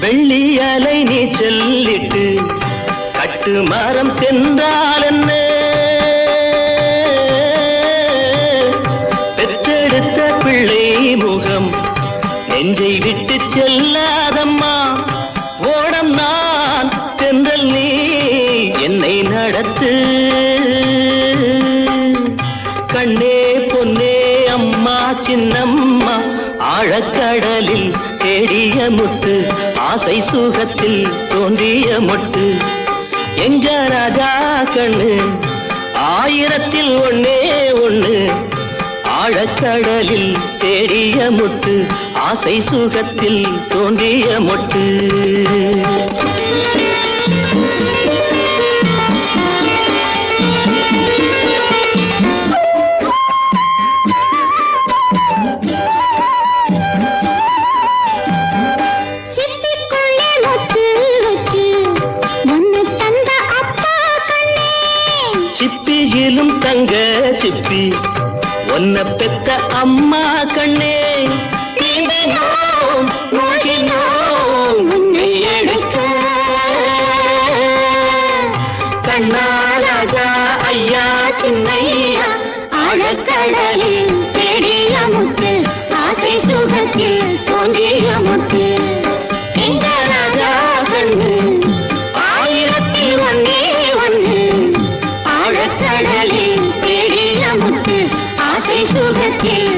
வெள்ளி அலை நீ சொல்லிட்டு கட்டு மரம் சென்றால் என்ன பெற்றெடுத்த பிள்ளை முகம் நெஞ்சை விட்டு செல்லாதம்மா ஓடம் நான் தென்றல் நீ என்னை நடத்து கண்ணே பொன்னே அம்மா சின்னம்மா ஆழக்கடலில் தேடிய முத்து ஆசை சுகத்தில் தோன்றிய மொட்டு எங்க ராஜா கண்ணு ஆயிரத்தில் ஒன்னே ஒண்ணு ஆழக்கடலில் தேடிய முத்து ஆசை சுகத்தில் தோன்றிய மொட்டு சிப்பியிலும் தங்க சிப்பி ஒன்ன பெத்த அம்மா கண்ணே எடுக்க கண்ணா ராஜா ஐயா சின்னையா ஆழக்கடலில் தேடிய முத்து ஆசை சுகத்தில் தோன்றிய முத்து எங்க ராஜா கண்ணு ஆயிரத்தில் ஒன்னே ஒண்ணு ஆழக்கடலில் தேடிய முத்து ஆசை சுகத்தில்